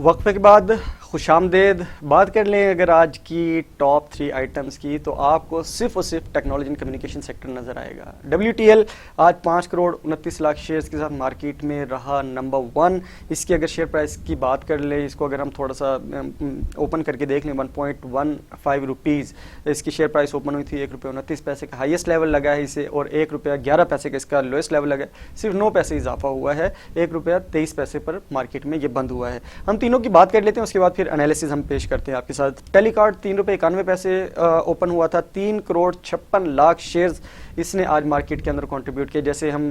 वक्फे के बाद खुशामदेद। बात कर लें अगर आज की टॉप 3 आइटम्स की, तो आपको सिर्फ और सिर्फ टेक्नोलॉजी एंड कम्युनिकेशन सेक्टर नज़र आएगा। WTL आज 5 करोड़ 29 लाख शेयर्स के साथ मार्केट में रहा नंबर 1। इसकी अगर शेयर प्राइस की बात कर लें, इसको अगर हम थोड़ा सा ओपन करके देख लें, 1.15 रुपीज़ इसकी शेयर प्राइस ओपन हुई थी। ₹1.29 का हाईएस्ट लेवल लगा है इसे, और ₹1.11 का इसका लोएस्ट लेवल लगा है। सिर्फ 9 पैसे इजाफा हुआ है, ₹1.23 पर मार्केट में ये बंद हुआ है। हम तीनों की बात कर लेते हैं, उसके बाद फिर एनालिसिस हम पेश करते हैं आपके साथ। टेलीकार्ड ₹3.91 ओपन हुआ था। 3 करोड़ 56 लाख शेयर्स इसने आज मार्केट के अंदर कंट्रीब्यूट किए। जैसे हम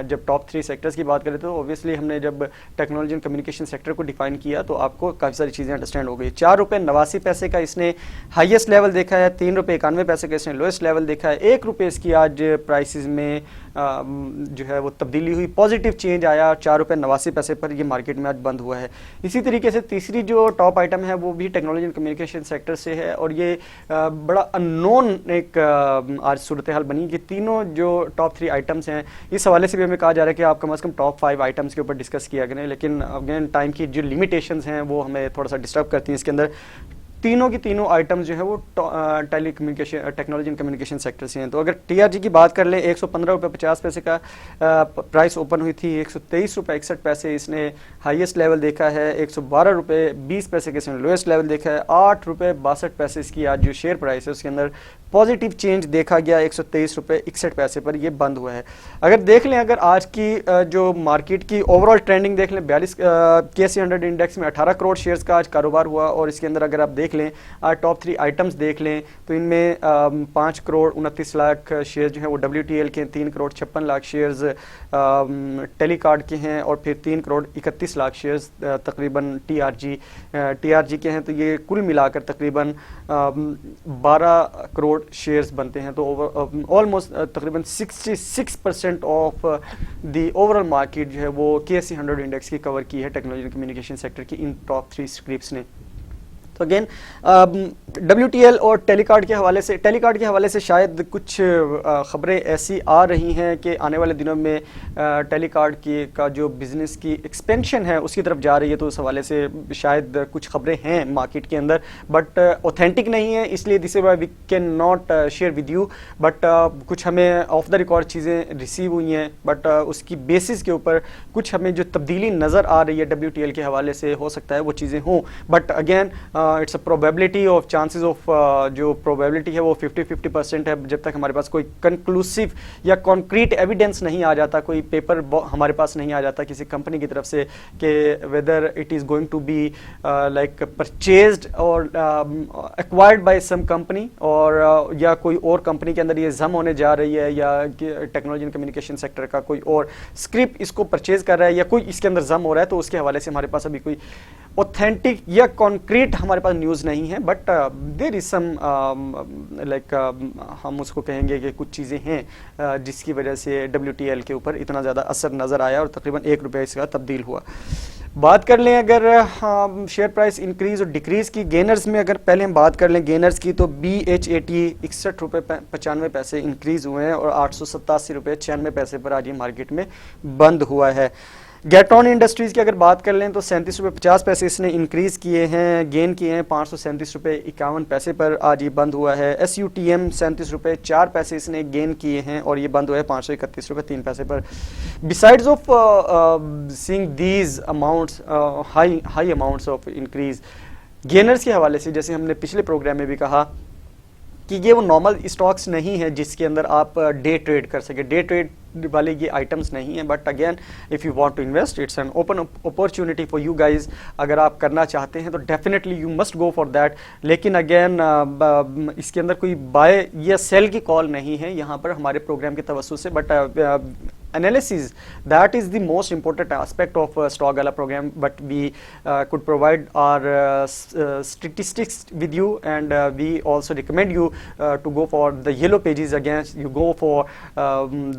जब टॉप 3 सेक्टर्स की बात करें तो ऑब्वियसली हमने जब टेक्नोलॉजी एंड कम्युनिकेशन सेक्टर को डिफाइन किया तो आपको काफ़ी सारी चीज़ें अंडरस्टैंड हो गई। ₹4.89 का इसने हाईएस्ट लेवल देखा है, ₹3.91 का इसने लोएस्ट लेवल देखा है। ₹1 इसकी आज प्राइसेस में जो है वो तब्दीली हुई, पॉजिटिव चेंज आया। ₹4.89 पर ये मार्केट में आज बंद हुआ है। इसी तरीके से तीसरी जो टॉप आइटम है वो भी टेक्नोलॉजी एंड कम्युनिकेशन सेक्टर से है, और ये बड़ा अननोन एक आज सूरत हाल बनी कि तीनों जो टॉप 3 आइटम्स हैं, इस हवाले से भी हमें कहा जा रहा है कि आप कम से कम टॉप 5 आइटम्स के ऊपर डिस्कस किया करें, लेकिन अगेन टाइम की जो लिमिटेशंस हैं वो हमें थोड़ा सा डिस्टर्ब करती हैं। इसके अंदर तीनों की तीनों आइटम्स जो है वो टेक्नोलॉजी एंड कम्युनिकेशन सेक्टर से हैं। तो अगर TRG की बात कर लें, ₹115.50 का प्राइस ओपन हुई थी। ₹123.61 इसने हाईएस्ट लेवल देखा है। ₹112.20 के इसने लोएस्ट लेवल देखा है। ₹8.62 इसकी आज जो शेयर प्राइस है उसके अंदर पॉजिटिव चेंज देखा गया। ₹123.61 पर ये बंद हुआ है। अगर देख लें, अगर आज की जो मार्केट की ओवरऑल ट्रेंडिंग देख लें, 42 KSE 100 इंडेक्स में 18 करोड़ शेयर्स का आज कारोबार हुआ, और इसके अंदर अगर आप देख लें टॉप 3 आइटम्स देख लें तो इनमें 5 करोड़ 29 लाख शेयर जो हैं वो WTL के हैं, 3 करोड़ 56 लाख शेयर्स टेलीकार्ड के हैं, और फिर 3 करोड़ 31 लाख शेयर्स तकरीबन TRG के हैं। तो ये कुल मिलाकर तकरीबन 12 करोड़ शेयर्स बनते हैं। तो ऑलमोस्ट तकरीबन 66% ऑफ द ओवरऑल मार्केट जो है वो KSE 100 इंडेक्स की कवर की है टेक्नोलॉजी एंड कम्युनिकेशन सेक्टर की इन टॉप 3 स्क्रिप्ट्स ने। तो अगेन WTL और टेलीकार्ड के हवाले से शायद कुछ ख़बरें ऐसी आ रही हैं कि आने वाले दिनों में टेलीकार्ड की का जो बिज़नेस की एक्सपेंशन है उसकी तरफ जा रही है। तो उस हवाले से शायद कुछ ख़बरें हैं मार्केट के अंदर, बट ऑथेंटिक नहीं है, इसलिए this is why we can not share with you. But कुछ हमें ऑफ द रिकॉर्ड चीज़ें रिसीव हुई हैं, बट उसकी बेसिस के ऊपर कुछ हमें जो तब्दीली नज़र आ रही है WTL के हवाले से, हो सकता है वो चीज़ें हों। But again it's a probability of chances of जो प्रोबेबिलिटी है वो 50-50% है। जब तक हमारे पास कोई कंक्लूसिव या कॉन्क्रीट एविडेंस नहीं आ जाता, कोई पेपर हमारे पास नहीं आ जाता किसी कंपनी की तरफ से कि whether it is going to be like purchased और एक्वायर्ड बाय सम कंपनी, और या कोई और कंपनी के अंदर ये जम होने जा रही है, या टेक्नोलॉजी एंड कम्युनिकेशन सेक्टर का कोई और स्क्रिप्ट इसको परचेज कर रहा है, या कोई इसके अंदर जम हो रहा है, तो उसके हवाले से हमारे पास अभी कोई ऑथेंटिक या कॉन्क्रीट हमारे पास न्यूज़ नहीं है। But there is some like हम उसको कहेंगे कि कुछ चीज़ें हैं जिसकी वजह से WTL के ऊपर इतना ज़्यादा असर नज़र आया, और तकरीबन ₹1 इसका तब्दील हुआ। बात कर लें अगर शेयर प्राइस इंक्रीज़ और डिक्रीज़ की, गेनर्स में अगर पहले हम बात कर लें गेनर्स की, तो BHAT ₹61.95 इंक्रीज़ हुए हैं, और ₹887.96 पर आज ये मार्केट में बंद हुआ है। गैट्रॉन इंडस्ट्रीज़ की अगर बात कर लें तो ₹37.50 इसने इंक्रीज़ किए हैं, गेन किए हैं। ₹537.51 पर आज ये बंद हुआ है। SUTM ₹37.04 इसने गेन किए हैं, और ये बंद हुआ है ₹531.03 पर। Besides of seeing these amounts, high amounts of increase, gainers के हवाले से जैसे हमने पिछले प्रोग्राम में भी कहा कि ये वो नॉर्मल स्टॉक्स नहीं है जिसके अंदर आप डे ट्रेड कर सके, डे ट्रेड वाले ये आइटम्स नहीं है। But again if you want to invest, it's an open opportunity for you guys. अगर आप करना चाहते हैं तो definitely you must go for that. लेकिन अगेन इसके अंदर कोई बाय या सेल की कॉल नहीं है यहाँ पर हमारे प्रोग्राम के तवज्जो से। But analysis, that is the most important aspect of stock gala program, but we could provide our statistics with you, and we also recommend you to go for the yellow pages. Again, you go for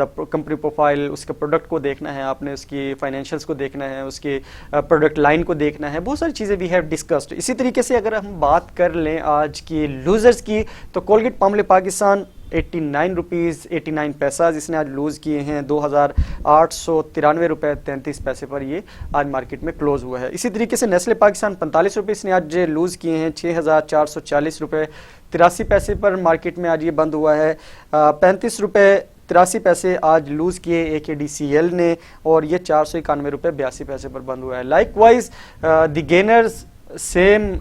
the company profile, उसके product को देखना है आपने, उसकी financials को देखना है, उसके प्रोडक्ट लाइन को देखना है, बहुत सारी चीज़ें वी हैव डिस्कस्ड। इसी तरीके से अगर हम बात कर लें आज की लूजर्स की, तो कोलगेट पामोलिव पाकिस्तान ₹89.89 इसने आज लूज़ किए हैं। 2,893 रुपये 33 पैसे पर ये आज मार्केट में क्लोज हुआ है। इसी तरीके से नेस्ले पाकिस्तान 45 रुपये इसने आज लूज़ किए हैं। 6,440 रुपये 83 पैसे पर मार्केट में आज ये बंद हुआ है। 35 रुपये 83 पैसे आज लूज़ किए AKDCL ने, और ये 491 रुपये 82 पैसे पर बंद हुआ है। Likewise the gainers same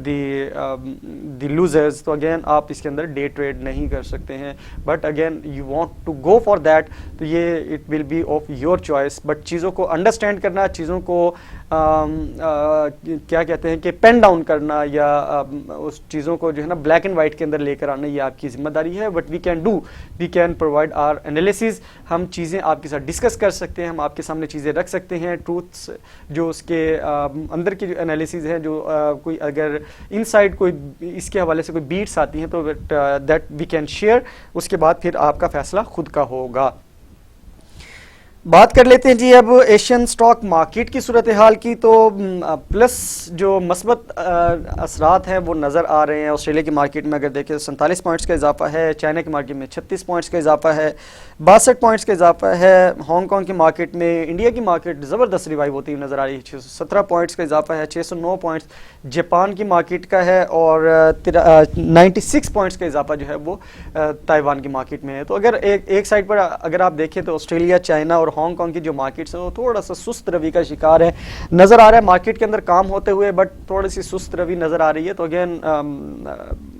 the losers. तो अगेन आप इसके अंदर डे ट्रेड नहीं कर सकते हैं, but again you want to go for that, तो ये it will be of your choice. But चीज़ों को अंडरस्टैंड करना, चीज़ों को क्या कहते हैं कि पेन डाउन करना, या उस चीज़ों को जो है ना ब्लैक एंड वाइट के अंदर लेकर आना, ये आपकी जिम्मेदारी है। But we can provide our analysis. हम चीज़ें आपके साथ डिस्कस कर सकते हैं, हम आपके सामने चीज़ें रख सकते हैं, ट्रूथ्स जो उसके अंदर की जो एनालिसिस है, जो कोई अगर इनसाइड कोई इसके हवाले से कोई बीट्स आती हैं तो दैट वी कैन शेयर। उसके बाद फिर आपका फैसला खुद का होगा। बात कर लेते हैं जी अब एशियन स्टॉक मार्केट की सूरत हाल की। तो प्लस जो मस्बत असरात हैं वो नज़र आ रहे हैं। ऑस्ट्रेलिया की मार्केट में अगर देखें 47 पॉइंट्स का इजाफा है, चाइना की मार्केट में 36 पॉइंट्स का इजाफा है, 62 पॉइंट्स का इजाफा है। हांगकॉन्ग की मार्केट में, इंडिया की मार्केट ज़बरदस्त रिवाइव होती हुई नज़र आ रही है। 617 पॉइंट्स का इजाफा है, 609 पॉइंट्स जापान की मार्केट का है, और 96 पॉइंट्स का इजाफा जो है वो ताइवान की मार्केट में है। तो अगर एक साइड पर अगर आप देखें तो ऑस्ट्रेलिया, चाइना और हांगकांग की जो मार्केट्स है वो थोड़ा सा सुस्त रवि का शिकार है, नजर आ रहा है मार्केट के अंदर काम होते हुए, बट थोड़ी सी सुस्त रवि नजर आ रही है। तो अगेन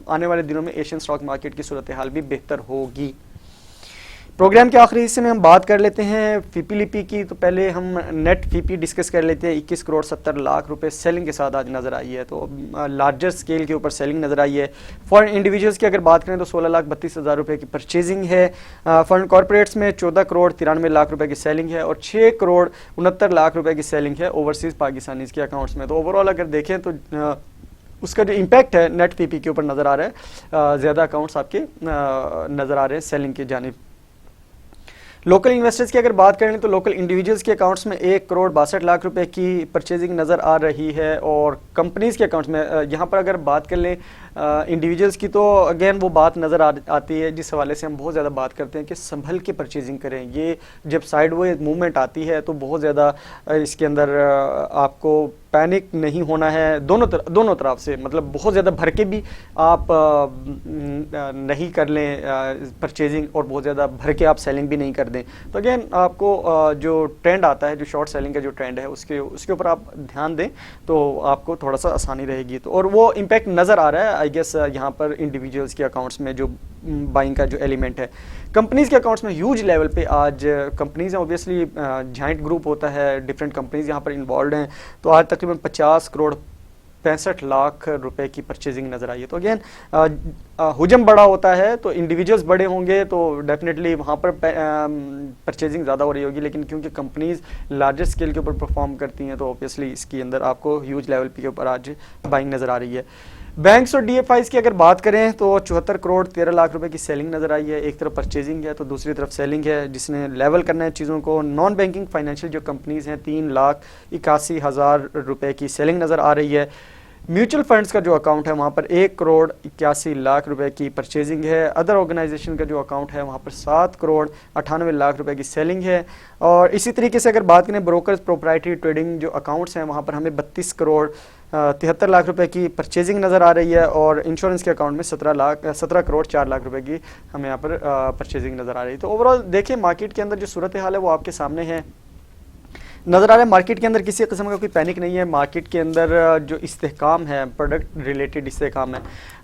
आने वाले दिनों में एशियन स्टॉक मार्केट की सूरत हाल भी बेहतर होगी। प्रोग्राम के आखिरी हिस्से में हम बात कर लेते हैं फीपी लिपि की। तो पहले हम नेट फीपी डिस्कस कर लेते हैं। 21 करोड़ 70 लाख रुपए सेलिंग के साथ आज नज़र आई है, तो लार्जर स्केल के ऊपर सेलिंग नज़र आई है। फॉरेन इंडिविजुअल्स की अगर बात करें तो 16,32,000 रुपये की परचेजिंग है। फॉरेन कॉर्पोरेट्स में 14 करोड़ 93 लाख रुपए की सेलिंग है, और 6 करोड़ 69 लाख रुपए की सेलिंग है ओवरसीज़ पाकिस्तानीज़ के अकाउंट्स में। तो ओवरऑल अगर देखें तो उसका जो इम्पैक्ट है नेट फीपी के ऊपर नज़र आ रहा है, ज़्यादा अकाउंट्स आपके नज़र आ रहे हैं सेलिंग की जानिब। लोकल इन्वेस्टर्स की अगर बात करें तो लोकल इंडिविजुअल्स के अकाउंट्स में 1 करोड़ 62 लाख रुपए की परचेजिंग नज़र आ रही है, और कंपनीज़ के अकाउंट्स में यहाँ पर अगर बात कर लें इंडिविजुअल्स की, तो अगेन वो बात नज़र आती है जिस हवाले से हम बहुत ज़्यादा बात करते हैं कि संभल के परचेजिंग करें। ये जब साइडवेज मूवमेंट आती है तो बहुत ज़्यादा इसके अंदर आपको पैनिक नहीं होना है दोनों तरफ से, मतलब बहुत ज़्यादा भर के भी आप नहीं कर लें परचेजिंग, और बहुत ज़्यादा भर के आप सेलिंग भी नहीं कर दें। तो अगेन आपको जो ट्रेंड आता है, जो शॉर्ट सेलिंग का जो ट्रेंड है, उसके ऊपर आप ध्यान दें तो आपको थोड़ा सा आसानी रहेगी। तो और वो इम्पैक्ट नज़र आ रहा है आई गेस यहाँ पर इंडिविजुअल्स के अकाउंट्स में जो बाइंग का जो एलिमेंट है। कंपनीज़ के अकाउंट्स में ह्यूज लेवल पे आज कंपनीज़ हैं, ऑब्वियसली जाइंट ग्रुप होता है, डिफरेंट कंपनीज़ यहाँ पर इन्वॉल्व हैं। तो आज तकरीबन 50 करोड़ 65 लाख रुपए की परचेजिंग नज़र आई है। तो अगेन हुजम बड़ा होता है तो इंडिविजुअल्स बड़े होंगे, तो डेफिनेटली वहाँ पर परचेजिंग ज़्यादा हो रही होगी, लेकिन क्योंकि कंपनीज़ लार्जर स्केल के ऊपर परफॉर्म करती हैं तो ऑब्वियसली इसके अंदर आपको ह्यूज लेवल के ऊपर आज बाइंग नज़र आ रही है। बैंक्स और DFIs की अगर बात करें तो 74 करोड़ 13 लाख रुपए की सेलिंग नज़र आई है। एक तरफ परचेजिंग है तो दूसरी तरफ सेलिंग है, जिसने लेवल करना है चीज़ों को। नॉन बैंकिंग फाइनेंशियल जो कंपनीज़ हैं 3,81,000 रुपए की सेलिंग नज़र आ रही है। म्यूचुअल फंड्स का जो अकाउंट है वहाँ पर 1 करोड़ 81 लाख रुपए की परचेजिंग है। अदर ऑर्गेनाइजेशन का जो अकाउंट है वहाँ पर 7 करोड़ 98 लाख रुपए की सेलिंग है। और इसी तरीके से अगर बात करें ब्रोकर्स प्रोप्राइटरी ट्रेडिंग जो अकाउंट्स हैं वहाँ पर हमें 32 करोड़ 73 लाख रुपए की परचेजिंग नज़र आ रही है, और इंश्योरेंस के अकाउंट में 17 करोड़ 4 लाख रुपए की हमें यहाँ पर परचेजिंग नज़र आ रही है। तो ओवरऑल देखिए मार्केट के अंदर जो सूरत हाल है वो आपके सामने है, नज़र आ रहा है। मार्केट के अंदर किसी किस्म का कोई पैनिक नहीं है। मार्केट के अंदर जो इस्तेहकाम है, प्रोडक्ट रिलेटेड इस्तेहकाम है,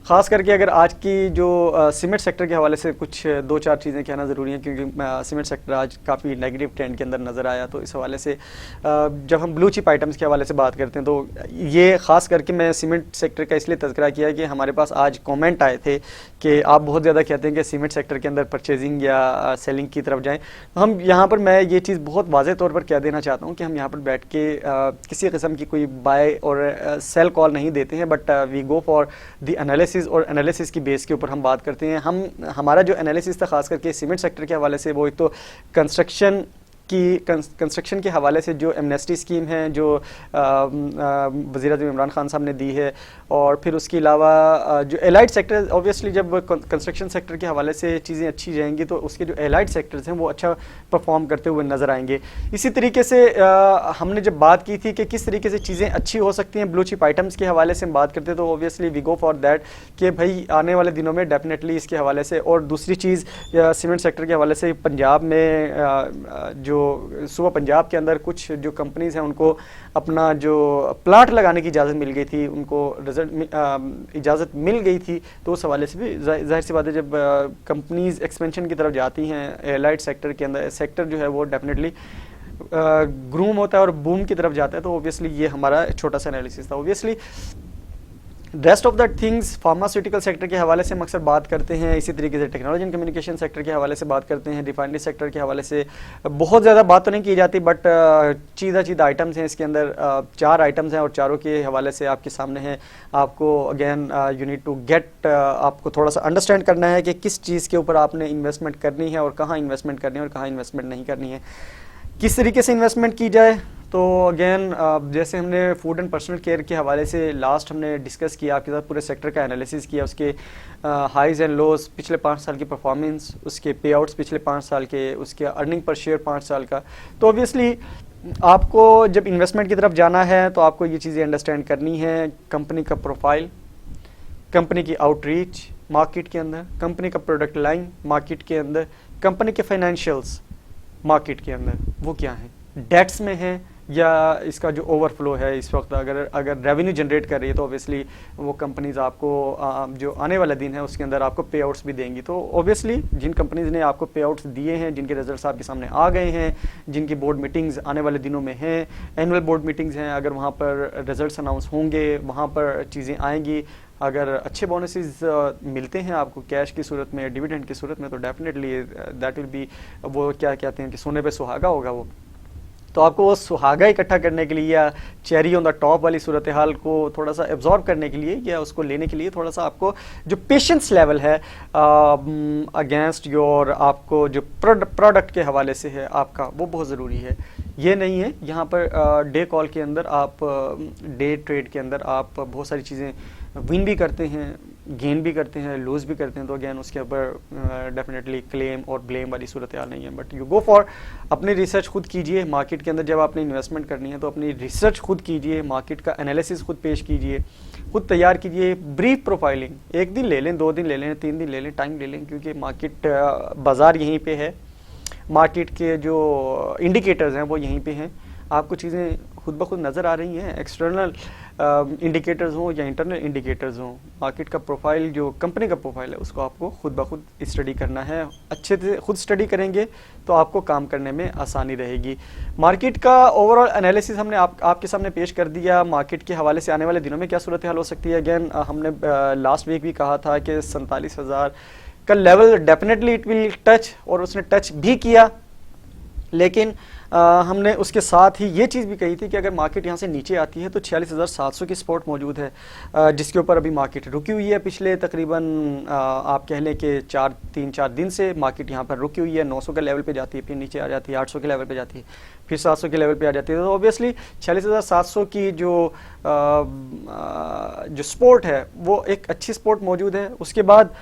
ख़ास करके अगर आज की जो सीमेंट सेक्टर के हवाले से कुछ 2-4 चीज़ें कहना ज़रूरी है, क्योंकि सीमेंट सेक्टर आज काफ़ी नेगेटिव ट्रेंड के अंदर नज़र आया। तो इस हवाले से जब हम ब्लू चिप आइटम्स के हवाले से बात करते हैं तो ये ख़ास करके मैं सीमेंट सेक्टर का इसलिए तज़किरा किया कि हमारे पास आज कॉमेंट आए थे कि आप बहुत ज़्यादा कहते हैं कि सीमेंट सेक्टर के अंदर परचेजिंग या सेलिंग की तरफ जाएँ। हम यहाँ पर मैं ये चीज़ बहुत वाज़ेह तौर पर कह देना चाहता हूँ कि हम यहाँ पर बैठ के किसी किस्म की कोई बाय और सेल कॉल नहीं देते हैं, but we go for the analysis, और एनालिसिस की बेस के ऊपर हम बात करते हैं। हमारा जो एनालिसिस था खास करके सीमेंट सेक्टर के हवाले से, वो एक तो कंस्ट्रक्शन कि कंस्ट्रक्शन के हवाले से जो एमनेस्टी स्कीम है जो वज़ीर-ए-आज़म इमरान खान साहब ने दी है, और फिर उसके अलावा जो एलाइड सेक्टर, ऑब्वियसली जब कंस्ट्रक्शन सेक्टर के हवाले से चीज़ें अच्छी जाएंगी तो उसके जो एलाइड सेक्टर्स हैं वो अच्छा परफॉर्म करते हुए नज़र आएंगे। इसी तरीके से हमने जब बात की थी कि किस तरीके से चीज़ें अच्छी हो सकती हैं ब्लू चिप आइटम्स के हवाले से हम बात करते हैं, तो obviously we go for that कि भाई आने वाले दिनों में डेफिनेटली इसके हवाले से। और दूसरी चीज़ सीमेंट सेक्टर के हवाले से पंजाब में जो सूबा पंजाब के अंदर कुछ जो कंपनीज़ हैं उनको अपना जो प्लांट लगाने की इजाज़त मिल गई थी, उनको इजाज़त मिल गई थी, तो उस हवाले से भी जाहिर सी बात है जब कंपनीज़ एक्सपेंशन की तरफ जाती हैं एयरलाइट सेक्टर के अंदर, सेक्टर जो है वो डेफिनेटली ग्रूम होता है और बूम की तरफ जाता है। तो ऑब्वियसली ये हमारा छोटा सा एनालिसिस था। Obviously rest of the things pharmaceutical sector के हवाले से हम अक्सर बात करते हैं, इसी तरीके से टेक्नोलॉजी एंड कम्युनिकेशन सेक्टर के हवाले से बात करते हैं, रिफाइनरी सेक्टर के हवाले से बहुत ज़्यादा बात तो नहीं की जाती, बट चीज़ा आइटम्स हैं इसके अंदर, 4 आइटम्स हैं और चारों के हवाले से आपके सामने हैं। आपको again you need to get, आपको थोड़ा सा अंडरस्टैंड करना है कि किस चीज़ के ऊपर आपने इन्वेस्टमेंट करनी है और कहाँ इन्वेस्टमेंट करनी है और कहाँ इन्वेस्टमेंट नहीं करनी है, किस तरीके से इन्वेस्टमेंट की जाए। तो अगेन जैसे हमने फूड एंड पर्सनल केयर के हवाले से लास्ट हमने डिस्कस किया आपके साथ, पूरे सेक्टर का एनालिसिस किया, उसके हाइज एंड लोज, पिछले 5 साल की परफॉर्मेंस, उसके पे आउट्स पिछले 5 साल के, उसके अर्निंग पर शेयर 5 साल का। तो ऑब्वियसली आपको जब इन्वेस्टमेंट की तरफ जाना है तो आपको ये चीज़ें अंडरस्टैंड करनी है, कंपनी का प्रोफाइल, कंपनी की आउटरीच मार्केट के अंदर, कंपनी का प्रोडक्ट लाइन मार्केट के अंदर, कंपनी के फाइनेंशियल्स मार्केट के अंदर वो क्या है, डेट्स में है या इसका जो ओवरफ्लो है इस वक्त, अगर रेवेन्यू जनरेट कर रही है तो ऑब्वियसली वो कंपनीज आपको जो आने वाला दिन है उसके अंदर आपको पे आउट्स भी देंगी। तो ऑब्वियसली जिन कंपनीज ने आपको पे आउट्स दिए हैं, जिनके रिजल्ट्स आपके सामने आ गए हैं, जिनकी बोर्ड मीटिंग्स आने वाले दिनों में हैं, एनुअल बोर्ड मीटिंग्स हैं, अगर वहाँ पर रिजल्ट्स अनाउंस होंगे वहाँ पर चीज़ें आएंगी। अगर अच्छे बोनसेस मिलते हैं आपको कैश की सूरत में, डिविडेंड की सूरत में, तो डेफिनेटली दैट विल बी, वो क्या कहते हैं कि सोने पे सुहागा होगा वो। तो आपको वो सुहागा इकट्ठा करने के लिए या चेरी ऑन द टॉप वाली सूरत हाल को थोड़ा सा एब्जॉर्ब करने के लिए या उसको लेने के लिए थोड़ा सा आपको जो पेशेंस लेवल है अगेंस्ट योर, आपको जो प्रोडक्ट के हवाले से है आपका, वो बहुत ज़रूरी है। ये नहीं है यहाँ पर डे कॉल के अंदर आप, डे ट्रेड के अंदर आप बहुत सारी चीज़ें विन भी करते हैं, गेन भी करते हैं, लूज़ भी करते हैं, तो अगेन उसके ऊपर डेफिनेटली क्लेम और ब्लेम वाली सूरत हाल नहीं है। बट यू गो फॉर, अपनी रिसर्च खुद कीजिए मार्केट के अंदर, जब आपने इन्वेस्टमेंट करनी है तो अपनी रिसर्च खुद कीजिए, मार्केट का एनालिसिस खुद पेश कीजिए, खुद तैयार कीजिए, ब्रीफ प्रोफाइलिंग 1 दिन ले लें, 2 दिन ले लें, 3 दिन ले लें, टाइम ले लें, क्योंकि मार्केट बाज़ार यहीं पे है, मार्केट के जो इंडिकेटर्स हैं वो यहीं पे हैं, आपको चीज़ें खुद ब खुद नज़र आ रही हैं, एक्सटर्नल इंडिकेटर्स हों या इंटरनल इंडिकेटर्स हों। मार्केट का प्रोफाइल, जो कंपनी का प्रोफाइल है, उसको आपको खुद ब खुद स्टडी करना है। अच्छे से खुद स्टडी करेंगे तो आपको काम करने में आसानी रहेगी। मार्केट का ओवरऑल एनालिसिस हमने आपके सामने पेश कर दिया। मार्केट के हवाले से आने वाले दिनों में क्या सूरत हाल हो सकती है, अगेन हमने लास्ट वीक भी कहा था कि 47,000 का level definitely it will touch, और उसने टच भी किया, लेकिन हमने उसके साथ ही ये चीज़ भी कही थी कि अगर मार्केट यहाँ से नीचे आती है तो 46,700 की सपोर्ट मौजूद है, जिसके ऊपर अभी मार्केट रुकी हुई है। पिछले तकरीबन आप कह लें कि 3-4 दिन से मार्केट यहाँ पर रुकी हुई है, 900 के लेवल पे जाती है, फिर नीचे आ जाती है, 800 के लेवल पे जाती है, फिर 700 के लेवल पे आ जाती है। तो ऑब्वियसली 46,700 की जो सपोर्ट है वो एक अच्छी सपोर्ट मौजूद है। उसके बाद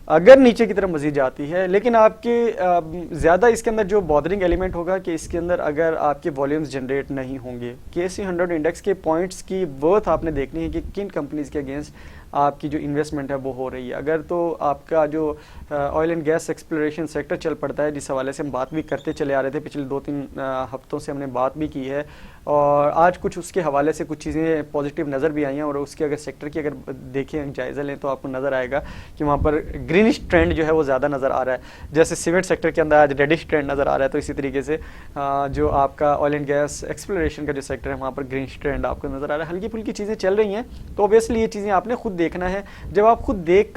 अगर नीचे की तरफ मजीद जाती है, लेकिन आपके ज़्यादा इसके अंदर जो बॉदरिंग एलिमेंट होगा कि इसके अंदर अगर आपके वॉल्यूम्स जनरेट नहीं होंगे, KSE 100 इंडेक्स के पॉइंट्स की वर्थ आपने देखनी है कि किन कंपनीज़ के अगेंस्ट आपकी जो इन्वेस्टमेंट है वो हो रही है। अगर तो आपका जो oil and gas exploration sector चल पड़ता है, जिस हवाले से हम बात भी करते चले आ रहे थे, पिछले 2-3 हफ्तों से हमने बात भी की है, और आज कुछ उसके हवाले से कुछ चीज़ें पॉजिटिव नज़र भी आई हैं, और उसके अगर सेक्टर की अगर देखें, जायज़ा लें, तो आपको नज़र आएगा कि वहाँ पर ग्रीनिश ट्रेंड जो है वो ज़्यादा नज़र आ रहा है। जैसे सीमेंट सेक्टर के अंदर आज रेडिश ट्रेंड नज़र आ रहा है, तो इसी तरीके से जो आपका ऑयल एंड गैस एक्सप्लोरेशन का जो सेक्टर है वहाँ पर ग्रीनिश ट्रेंड आपको नज़र आ रहा है। हल्की फुल्की चीज़ें चल रही हैं, तो ऑब्वियसली ये चीज़ें आपने खुद देखना है। जब आप खुद देख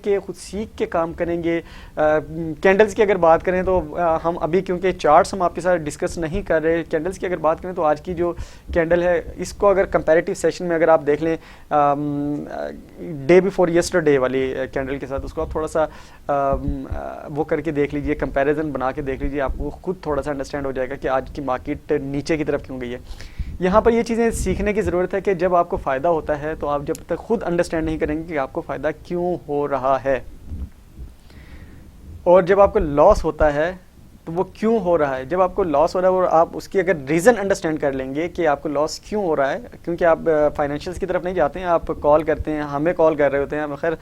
के खुद सीख के काम करेंगे। कैंडल्स की अगर बात करें तो हम अभी क्योंकि चार्ट्स हम आपके साथ डिस्कस नहीं कर रहे, कैंडल्स की अगर बात करें तो आज की जो कैंडल है इसको अगर कंपैरेटिव सेशन में अगर आप देख लें डे बिफोर यस्टरडे वाली कैंडल के साथ, उसको आप थोड़ा सा वो करके देख लीजिए, कंपैरिजन बना के देख लीजिए, आपको खुद थोड़ा सा अंडरस्टैंड हो जाएगा कि आज की मार्केट नीचे की तरफ क्यों गई है। यहाँ पर ये चीज़ें सीखने की ज़रूरत है कि जब आपको फ़ायदा होता है तो आप जब तक खुद अंडरस्टैंड नहीं करेंगे कि आपको फ़ायदा क्यों हो रहा है, और जब आपको लॉस होता है तो वो क्यों हो रहा है। जब आपको लॉस हो रहा है और आप उसकी अगर रीज़न अंडरस्टैंड कर लेंगे कि आपको लॉस क्यों हो रहा है, क्योंकि आप फाइनेंशियल्स की तरफ नहीं जाते हैं, आप कॉल करते हैं, हमें कॉल कर रहे होते हैं। खैर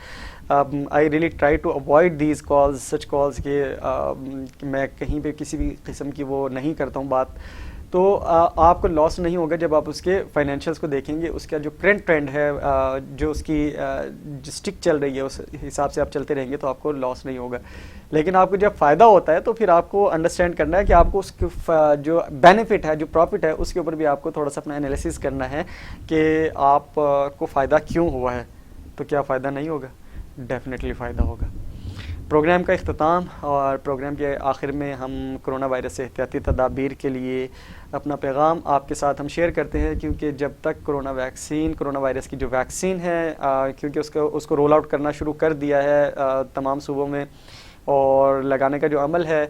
I really try to avoid these calls, such calls कि मैं कहीं पे किसी भी किस्म की वो नहीं करता हूँ बात। तो आपको लॉस नहीं होगा जब आप उसके फाइनेंशियल्स को देखेंगे, उसका जो करंट ट्रेंड है, जो उसकी स्टिक चल रही है, उस हिसाब से आप चलते रहेंगे तो आपको लॉस नहीं होगा। लेकिन आपको जब फ़ायदा होता है तो फिर आपको अंडरस्टैंड करना है कि आपको उसके जो बेनिफिट है, जो प्रॉफिट है, उसके ऊपर भी आपको थोड़ा सा अपना एनालिसिस करना है कि आपको फ़ायदा क्यों हुआ है। तो क्या फ़ायदा नहीं होगा? डेफिनेटली फ़ायदा होगा। प्रोग्राम का इख्तिताम और प्रोग्राम के आखिर में हम कोरोना वायरस से एहतियाती तदाबीर के लिए अपना पैगाम आपके साथ हम शेयर करते हैं, क्योंकि जब तक कोरोना वायरस की जो वैक्सीन है, क्योंकि उसको रोल आउट करना शुरू कर दिया है तमाम सूबों में, और लगाने का जो अमल है,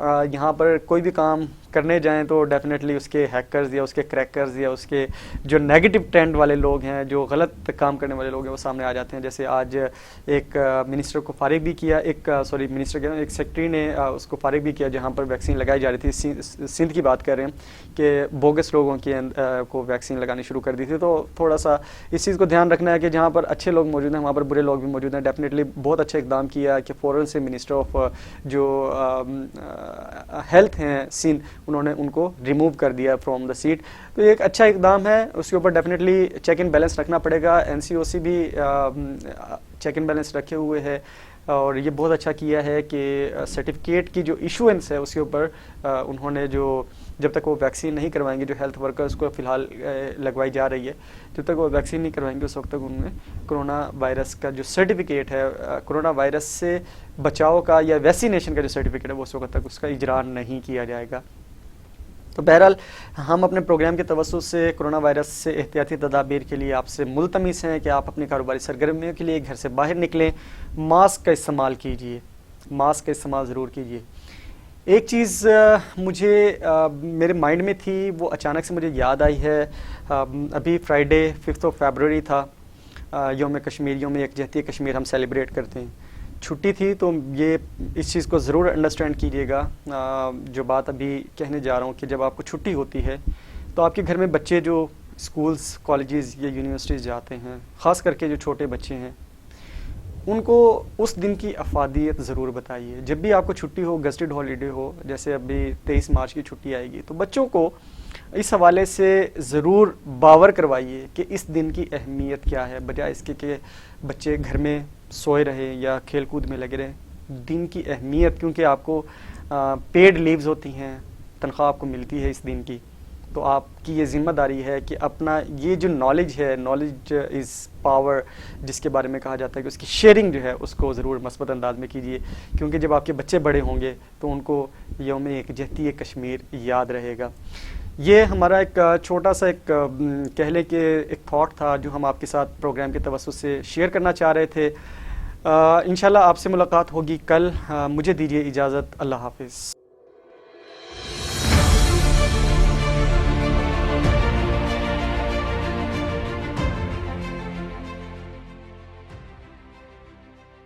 यहाँ पर कोई भी काम करने जाएं तो डेफिनेटली उसके हैकर्स या उसके क्रैकर्स या उसके जो नेगेटिव ट्रेंड वाले लोग हैं, जो गलत काम करने वाले लोग हैं, वो सामने आ जाते हैं। जैसे आज एक मिनिस्टर को फारिग भी किया, एक सेक्रेटरी ने उसको फारिग भी किया जहाँ पर वैक्सीन लगाई जा रही थी। सिंध की बात कर रहे हैं कि बोगस लोगों के को वैक्सीन लगानी शुरू कर दी थी। तो थोड़ा सा इस चीज़ को ध्यान रखना है कि जहाँ पर अच्छे लोग मौजूद हैं वहाँ पर बुरे लोग भी मौजूद हैं। डेफिनेटली बहुत अच्छा इकदाम किया कि फ़ौरन से मिनिस्टर ऑफ जो हेल्थ हैं सिंध, उन्होंने उनको रिमूव कर दिया फ्रॉम द सीट। तो ये एक अच्छा इकदाम है, उसके ऊपर डेफिनेटली चेक एंड बैलेंस रखना पड़ेगा। एनसीओसी भी चेक एंड बैलेंस रखे हुए है, और ये बहुत अच्छा किया है कि सर्टिफिकेट की जो इशुएंस है उसके ऊपर उन्होंने जो जब तक वो वैक्सीन नहीं करवाएंगे, जो हेल्थ वर्कर्स को फ़िलहाल लगवाई जा रही है, जब तक वो वैक्सीन नहीं करवाएंगे उस वक्त तक उन्होंने कोरोना वायरस का जो सर्टिफिकेट है, कोरोना वायरस से बचाव का या वैक्सीनेशन का जो सर्टिफिकेट है, वो उस वक्त तक उसका इजरा नहीं किया जाएगा। तो बहरहाल हम अपने प्रोग्राम के तवस्सुत से कोरोना वायरस से एहतियाती तदाबीर के लिए आपसे मुल्तमिस हैं कि आप अपनी कारोबारी सरगर्मियों के लिए घर से बाहर निकलें, मास्क का इस्तेमाल कीजिए, मास्क का इस्तेमाल ज़रूर कीजिए। एक चीज़ मुझे मेरे माइंड में थी, वो अचानक से मुझे याद आई है। अभी फ्राइडे 5 फरवरी था, यौम कश्मीर, यौम यकजहती कश्मीर हम सेलिब्रेट करते हैं। छुट्टी थी, तो ये इस चीज़ को ज़रूर अंडरस्टैंड कीजिएगा जो बात अभी कहने जा रहा हूँ, कि जब आपको छुट्टी होती है तो आपके घर में बच्चे जो स्कूल्स, कॉलेजेस या यूनिवर्सिटीज़ जाते हैं, ख़ास करके जो छोटे बच्चे हैं, उनको उस दिन की अफादियत ज़रूर बताइए। जब भी आपको छुट्टी हो, गस्टेड हॉलीडे हो, जैसे अभी 23 मार्च की छुट्टी आएगी, तो बच्चों को इस हवाले से ज़रूर बावर करवाइए कि इस दिन की अहमियत क्या है, बजाय इसके कि बच्चे घर में सोए रहे या खेल कूद में लगे रहे। दिन की अहमियत, क्योंकि आपको पेड लीव्स होती हैं, तनख्वाह आपको मिलती है इस दिन की, तो आपकी ये ज़िम्मेदारी है कि अपना ये जो नॉलेज है, नॉलेज इज़ पावर, जिसके बारे में कहा जाता है कि उसकी शेयरिंग जो है उसको ज़रूर मस्बत अंदाज में कीजिए, क्योंकि जब आपके बच्चे बड़े होंगे तो उनको यौम यकजहती कश्मीर याद रहेगा। ये हमारा एक छोटा सा एक कह लें कि एक थॉट था जो हम आपके साथ प्रोग्राम के तवस्सुत से शेयर करना चाह रहे थे। इंशाल्लाह आपसे मुलाकात होगी कल। मुझे दीजिए इजाज़त। अल्लाह हाफ़िज़।